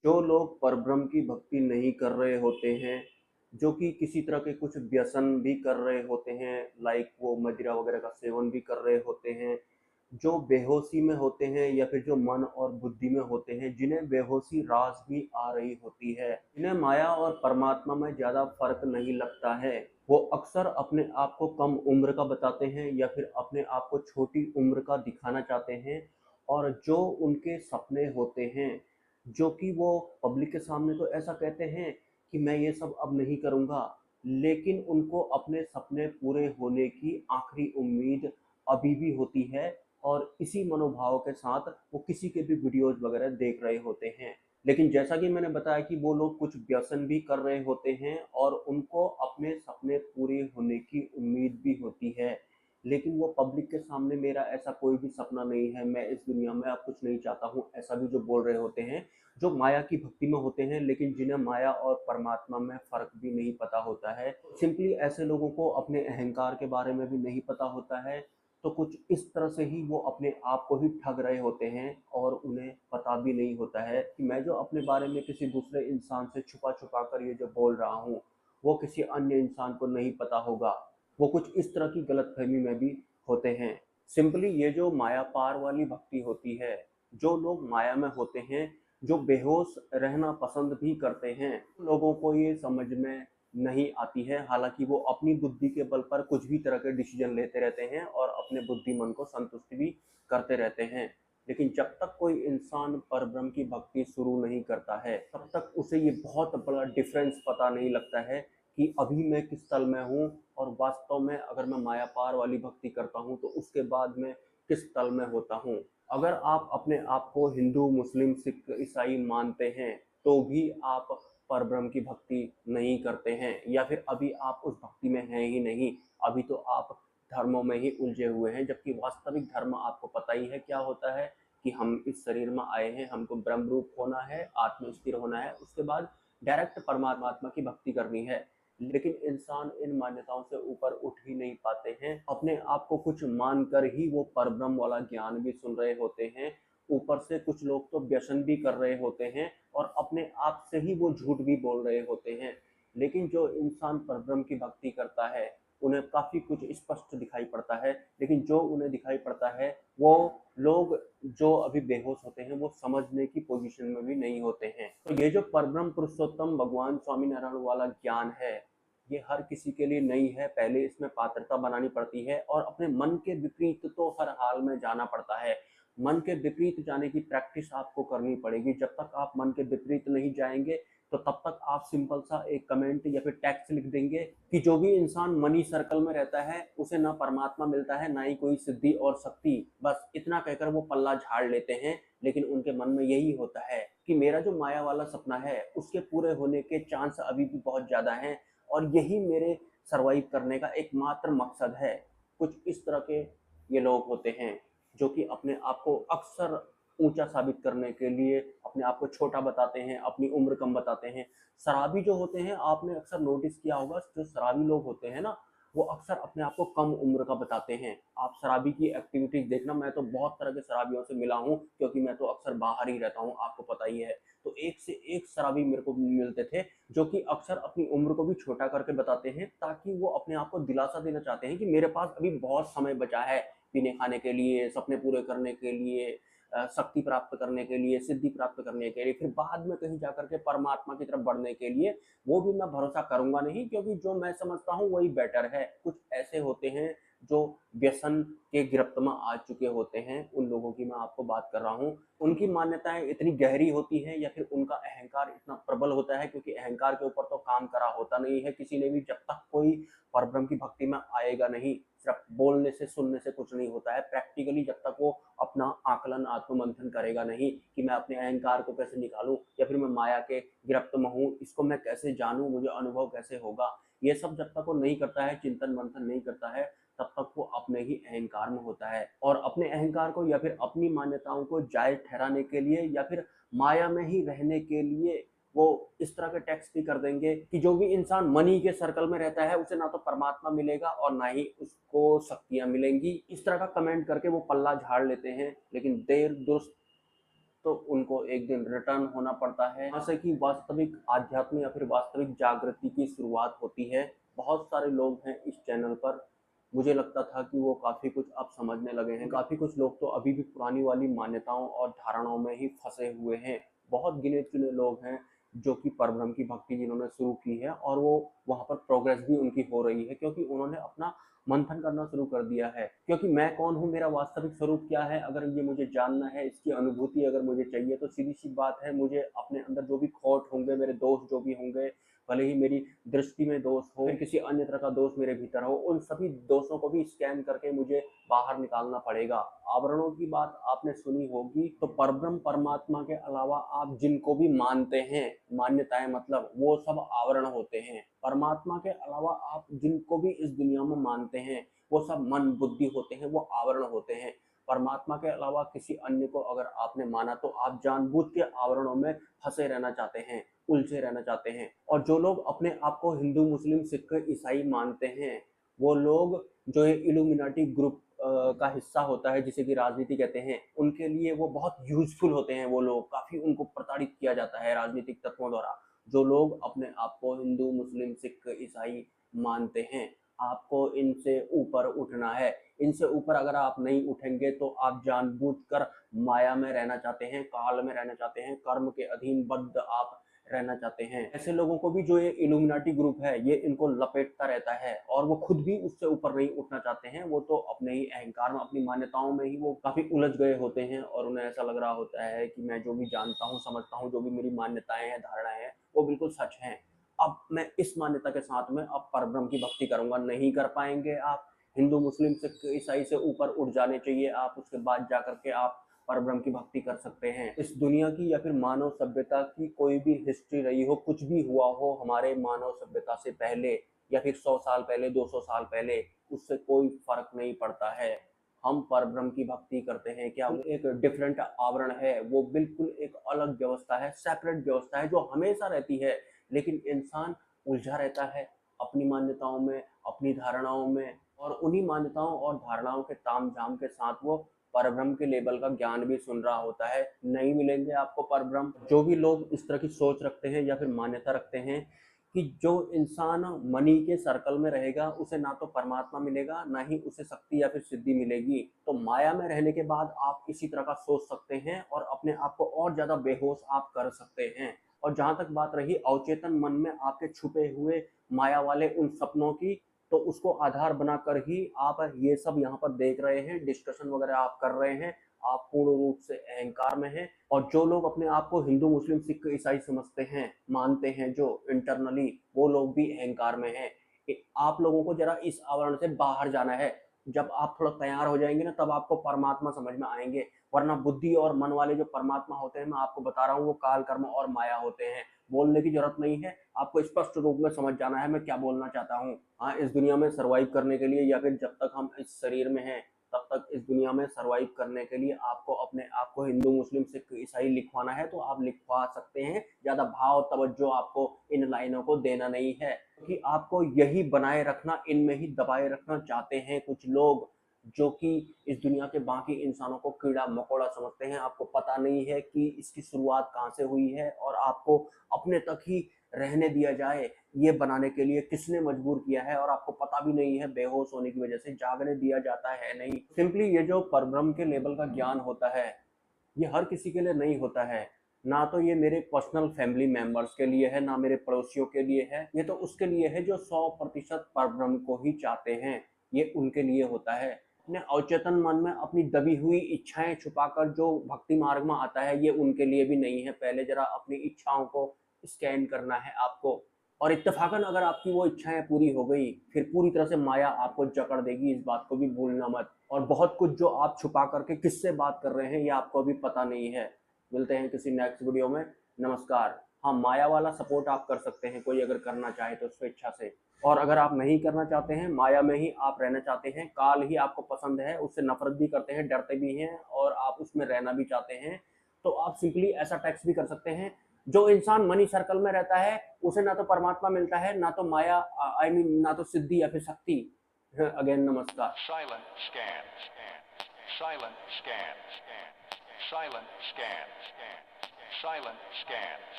जो लोग परब्रह्म की भक्ति नहीं कर रहे होते हैं, जो कि किसी तरह के कुछ व्यसन भी कर रहे होते हैं, लाइक वो मदिरा वगैरह का सेवन भी कर रहे होते हैं, जो बेहोशी में होते हैं या फिर जो मन और बुद्धि में होते हैं, जिन्हें बेहोशी रास भी आ रही होती है, जिन्हें माया और परमात्मा में ज़्यादा फर्क नहीं लगता है, वो अक्सर अपने आप को कम उम्र का बताते हैं या फिर अपने आप को छोटी उम्र का दिखाना चाहते हैं। और जो उनके सपने होते हैं, जो कि वो पब्लिक के सामने तो ऐसा कहते हैं कि मैं ये सब अब नहीं करूँगा, लेकिन उनको अपने सपने पूरे होने की आखिरी उम्मीद अभी भी होती है। और इसी मनोभाव के साथ वो किसी के भी वीडियोज़ वगैरह देख रहे होते हैं। लेकिन जैसा कि मैंने बताया कि वो लोग कुछ व्यसन भी कर रहे होते हैं और उनको अपने सपने पूरे होने की उम्मीद भी होती है। लेकिन वो पब्लिक के सामने मेरा ऐसा कोई भी सपना नहीं है, मैं इस दुनिया में अब कुछ नहीं चाहता हूँ, ऐसा भी जो बोल रहे होते हैं, जो माया की भक्ति में होते हैं लेकिन जिन्हें माया और परमात्मा में फ़र्क भी नहीं पता होता है। सिंपली ऐसे लोगों को अपने अहंकार के बारे में भी नहीं पता होता है, तो कुछ इस तरह से ही वो अपने आप को ही ठग रहे होते हैं और उन्हें पता भी नहीं होता है कि मैं जो अपने बारे में किसी दूसरे इंसान से छुपा-छुपा कर ये जो बोल रहा हूँ, वो किसी अन्य इंसान को नहीं पता होगा। वो कुछ इस तरह की गलतफ़हमी में भी होते हैं। सिंपली ये जो माया पार वाली भक्ति होती है, जो लोग माया में होते हैं, जो बेहोश रहना पसंद भी करते हैं, लोगों को ये समझ में नहीं आती है। हालाँकि वो अपनी बुद्धि के बल पर कुछ भी तरह के डिसीज़न लेते रहते हैं और अपने बुद्धिमन को संतुष्ट भी करते रहते हैं। लेकिन जब तक कोई इंसान परब्रह्म की भक्ति शुरू नहीं करता है, तब तक उसे ये बहुत बड़ा डिफ़रेंस पता नहीं लगता है कि अभी मैं किस तल में हूँ और वास्तव में अगर मैं माया पार वाली भक्ति करता हूँ, तो उसके बाद मैं किस तल में होता हूँ। अगर आप अपने आप को हिंदू, मुस्लिम, सिख, ईसाई मानते हैं, तो भी आप परब्रह्म की भक्ति नहीं करते हैं या फिर अभी आप उस भक्ति में हैं ही नहीं। अभी तो आप धर्मों में ही उलझे हुए हैं, जबकि वास्तविक धर्म आपको पता ही है क्या होता है कि हम इस शरीर में आए हैं, हमको ब्रह्म रूप होना है, आत्म स्थिर होना है, उसके बाद डायरेक्ट परमात्मा की भक्ति करनी है। लेकिन इंसान इन मान्यताओं से ऊपर उठ ही नहीं पाते हैं। अपने आप को कुछ मानकर ही वो परब्रह्म वाला ज्ञान भी सुन रहे होते हैं। ऊपर से कुछ लोग तो व्यसन भी कर रहे होते हैं और अपने आप से ही वो झूठ भी बोल रहे होते हैं। लेकिन जो इंसान परब्रह्म की भक्ति करता है, उन्हें काफ़ी कुछ स्पष्ट दिखाई पड़ता है, लेकिन जो उन्हें दिखाई पड़ता है, वो लोग जो अभी बेहोश होते हैं, वो समझने की पोजीशन में भी नहीं होते हैं। तो ये जो परब्रह्म पुरुषोत्तम भगवान स्वामीनारायण वाला ज्ञान है, ये हर किसी के लिए नहीं है। पहले इसमें पात्रता बनानी पड़ती है और अपने मन के विपरीत तो हर हाल में जाना पड़ता है। मन के विपरीत जाने की प्रैक्टिस आपको करनी पड़ेगी। जब तक आप मन के विपरीत नहीं जाएंगे, तो तब तक आप सिंपल सा एक कमेंट या फिर टेक्स्ट लिख देंगे कि जो भी इंसान मनी सर्कल में रहता है, उसे ना परमात्मा मिलता है, ना ही कोई सिद्धि और शक्ति। बस इतना कहकर वो पल्ला झाड़ लेते हैं। लेकिन उनके मन में यही होता है कि मेरा जो माया वाला सपना है, उसके पूरे होने के चांस अभी भी बहुत ज़्यादा हैं और यही मेरे सर्वाइव करने का एकमात्र मकसद है। कुछ इस तरह के ये लोग होते हैं, जो कि अपने आप को अक्सर ऊंचा साबित करने के लिए अपने आप को छोटा बताते हैं, अपनी उम्र कम बताते हैं। शराबी जो होते हैं, आपने अक्सर नोटिस किया होगा, जो शराबी लोग होते हैं ना, वो अक्सर अपने आप को कम उम्र का बताते हैं। आप शराबी की एक्टिविटीज देखना, मैं तो बहुत तरह के शराबियों से मिला हूँ, क्योंकि मैं तो अक्सर बाहर ही रहता हूँ, आपको पता ही है। तो एक से एक शराबी मेरे को मिलते थे, जो कि अक्सर अपनी उम्र को भी छोटा करके बताते हैं, ताकि वो अपने आप को दिलासा देना चाहते हैं कि मेरे पास अभी बहुत समय बचा है पीने खाने के लिए, सपने पूरे करने के लिए, शक्ति प्राप्त करने के लिए, सिद्धि प्राप्त करने के लिए, फिर बाद में कहीं जाकर के परमात्मा की तरफ बढ़ने के लिए। वो भी मैं भरोसा करूंगा नहीं, क्योंकि जो मैं समझता हूँ वही बेटर है। कुछ ऐसे होते हैं जो व्यसन के गिरफ्त में आ चुके होते हैं, उन लोगों की मैं आपको बात कर रहा हूँ। उनकी मान्यताएं इतनी गहरी होती हैं या फिर उनका अहंकार इतना प्रबल होता है, क्योंकि अहंकार के ऊपर तो काम करा होता नहीं है किसी ने भी। जब तक कोई परब्रह्म की भक्ति में आएगा नहीं, सिर्फ बोलने से सुनने से कुछ नहीं होता है। प्रैक्टिकली जब तक वो अपना आकलन आत्ममंथन करेगा नहीं कि मैं अपने अहंकार को कैसे निकालूं या फिर मैं माया के गिरफ्त में हूँ, इसको मैं कैसे जानूं, मुझे अनुभव कैसे होगा, ये सब जब तक वो नहीं करता है, चिंतन मंथन नहीं करता है, तब तक वो अपने ही अहंकार में होता है। और अपने अहंकार को या फिर अपनी मान्यताओं को जायज ठहराने के लिए या फिर माया में ही रहने के लिए वो इस तरह के टेक्स्ट भी कर देंगे कि जो भी इंसान मनी के सर्कल में रहता है, उसे ना तो परमात्मा मिलेगा और ना ही उसको शक्तियां मिलेंगी। इस तरह का कमेंट करके वो पल्ला झाड़ लेते हैं। लेकिन देर दुरुस्त तो उनको एक दिन रिटर्न होना पड़ता है। यहाँ से कि वास्तविक आध्यात्म या फिर वास्तविक जागृति की शुरुआत होती है। बहुत सारे लोग हैं इस चैनल पर, मुझे लगता था कि वो काफ़ी कुछ अब समझने लगे हैं। काफ़ी कुछ लोग तो अभी भी पुरानी वाली मान्यताओं और धारणाओं में ही फंसे हुए हैं। बहुत गिने चुने लोग हैं जो कि परब्रह्म की भक्ति जिन्होंने शुरू की है और वो वहाँ पर प्रोग्रेस भी उनकी हो रही है, क्योंकि उन्होंने अपना मंथन करना शुरू कर दिया है। क्योंकि मैं कौन हूँ, मेरा वास्तविक स्वरूप क्या है, अगर ये मुझे जानना है, इसकी अनुभूति अगर मुझे चाहिए, तो सीधी सी बात है, मुझे अपने अंदर जो भी खोट होंगे, मेरे दोष जो भी होंगे, भले ही मेरी दृष्टि में दोष हो, फिर किसी अन्य तरह का दोष मेरे भीतर हो, उन सभी दोषों को भी स्कैन करके मुझे बाहर निकालना पड़ेगा। आवरणों की बात आपने सुनी होगी, तो परब्रह्म परमात्मा के अलावा आप जिनको भी मानते हैं, मान्यताएं मतलब, वो सब आवरण होते हैं। परमात्मा के अलावा आप जिनको भी इस दुनिया में मानते हैं, वो सब मन बुद्धि होते हैं, वो आवरण होते हैं। परमात्मा के अलावा किसी अन्य को अगर आपने माना तो आप जानबूझ के आवरणों में फंसे रहना चाहते हैं, उलझे रहना चाहते हैं। और जो लोग अपने आप को हिंदू, मुस्लिम, सिख, ईसाई मानते हैं, वो लोग जो ये इल्यूमिनाटी ग्रुप का हिस्सा होता है, जिसे कि राजनीति कहते हैं, उनके लिए वो बहुत यूजफुल होते हैं। वो लोग काफी, उनको प्रताड़ित किया जाता है राजनीतिक तत्वों द्वारा। जो लोग अपने आप को हिंदू, मुस्लिम, सिख, ईसाई मानते हैं, आपको इनसे ऊपर उठना है। इनसे ऊपर अगर आप नहीं उठेंगे तो आप जानबूझकर माया में रहना चाहते हैं, काल में रहना चाहते हैं, कर्म के अधीन बद्ध आप रहना चाहते हैं। ऐसे लोगों को भी जो ये इल्यूमिनाटी ग्रुप है, ये इनको लपेटता रहता है और वो खुद भी उससे ऊपर नहीं उठना चाहते हैं। वो तो अपने ही अहंकार में, अपनी मान्यताओं में ही वो काफी उलझ गए होते हैं और उन्हें ऐसा लग रहा होता है कि मैं जो भी जानता हूँ, समझता हूँ, जो भी मेरी मान्यताएं हैं, धारणाएं हैं, वो बिल्कुल सच हैं। अब मैं इस मान्यता के साथ में अब परब्रह्म की भक्ति करूंगा। नहीं कर पाएंगे आप। हिंदू, मुस्लिम, सिख, ईसाई से ऊपर उठ जाने चाहिए आप, उसके बाद जाकर के आप परब्रह्म की भक्ति कर सकते हैं। इस दुनिया की या फिर मानव सभ्यता की कोई भी हिस्ट्री रही हो, कुछ भी हुआ हो हमारे मानव सभ्यता से पहले या फिर 100 साल पहले, 200 साल पहले, उससे कोई फर्क नहीं पड़ता है। हम परब्रह्म की भक्ति करते हैं। क्या वो एक डिफरेंट आवरण है? वो बिल्कुल एक अलग व्यवस्था है, सेपरेट व्यवस्था है, जो हमेशा रहती है। लेकिन इंसान उलझा रहता है अपनी मान्यताओं में, अपनी धारणाओं में, और उन्हीं मान्यताओं और धारणाओं के तामझाम के साथ वो परब्रह्म के लेवल का ज्ञान भी सुन रहा होता है। नहीं मिलेंगे आपको परब्रह्म। जो भी लोग इस तरह की सोच रखते हैं या फिर मान्यता रखते हैं कि जो इंसान मनी के सर्कल में रहेगा, उसे ना तो परमात्मा मिलेगा, ना ही उसे शक्ति या फिर सिद्धि मिलेगी, तो माया में रहने के बाद आप इसी तरह का सोच सकते हैं और अपने आप को और ज्यादा बेहोश आप कर सकते हैं। और जहां तक बात रही अवचेतन मन में आपके छुपे हुए माया वाले उन सपनों की, तो उसको आधार बनाकर ही आप ये सब यहाँ पर देख रहे हैं, डिस्कशन वगैरह आप कर रहे हैं। आप पूर्ण रूप से अहंकार में हैं। और जो लोग अपने आप को हिंदू, मुस्लिम, सिख, ईसाई समझते हैं, मानते हैं, जो इंटरनली, वो लोग भी अहंकार में हैं। आप लोगों को जरा इस आवरण से बाहर जाना है। जब आप थोड़ा तैयार हो जाएंगे ना, तब आपको परमात्मा समझ में आएंगे। वरना बुद्धि और मन वाले जो परमात्मा होते हैं, मैं आपको बता रहा हूँ, वो काल, कर्म और माया होते हैं। बोलने की जरूरत नहीं है, आपको स्पष्ट रूप में समझ जाना है मैं क्या बोलना चाहता हूँ। हाँ, इस दुनिया में सरवाइव करने के लिए, या फिर जब तक हम इस शरीर में हैं, तब तक इस दुनिया में सरवाइव करने के लिए आपको अपने आप को हिंदू, मुस्लिम, सिख, ईसाई लिखवाना है तो आप लिखवा सकते हैं। ज्यादा भाव तवज्जो आपको इन लाइनों को देना नहीं है, क्योंकि आपको यही बनाए रखना, इनमें ही दबाए रखना चाहते हैं कुछ लोग, जो कि इस दुनिया के बाकी इंसानों को कीड़ा मकोड़ा समझते हैं। आपको पता नहीं है कि इसकी शुरुआत कहाँ से हुई है, और आपको अपने तक ही रहने दिया जाए, ये बनाने के लिए किसने मजबूर किया है, और आपको पता भी नहीं है। बेहोश होने की वजह से जागने दिया जाता है नहीं। सिंपली ये जो परब्रह्म के लेवल का ज्ञान होता है, ये हर किसी के लिए नहीं होता है। ना तो ये मेरे पर्सनल फैमिली मेंबर्स के लिए है, ना मेरे पड़ोसियों के लिए है। ये तो उसके लिए है जो 100% परब्रह्म को ही चाहते हैं। ये उनके लिए होता है। अपने अवचेतन मन में अपनी दबी हुई इच्छाएं छुपाकर जो भक्ति मार्ग में आता है, ये उनके लिए भी नहीं है। पहले जरा अपनी इच्छाओं को स्कैन करना है आपको, और इत्तेफाकन अगर आपकी वो इच्छाएं पूरी हो गई, फिर पूरी तरह से माया आपको जकड़ देगी, इस बात को भी भूलना मत। और बहुत कुछ जो आप छुपा करके किससे बात कर रहे हैं, ये आपको अभी पता नहीं है। मिलते हैं किसी नेक्स्ट वीडियो में। नमस्कार। हाँ, माया वाला सपोर्ट आप कर सकते हैं, कोई अगर करना चाहे तो स्वेच्छा से। और अगर आप नहीं करना चाहते हैं, माया में ही आप रहना चाहते हैं, काल ही आपको पसंद है, उससे नफरत भी करते हैं, डरते भी हैं, और आप उसमें रहना भी चाहते हैं, तो आप सिंपली ऐसा टेक्स्ट भी कर सकते हैं। जो इंसान मनी सर्कल में रहता है, उसे ना तो परमात्मा मिलता है, ना तो माया, आई मीन ना तो सिद्धि या फिर शक्ति। अगेन नमस्कार। Silent scan. Silent scan.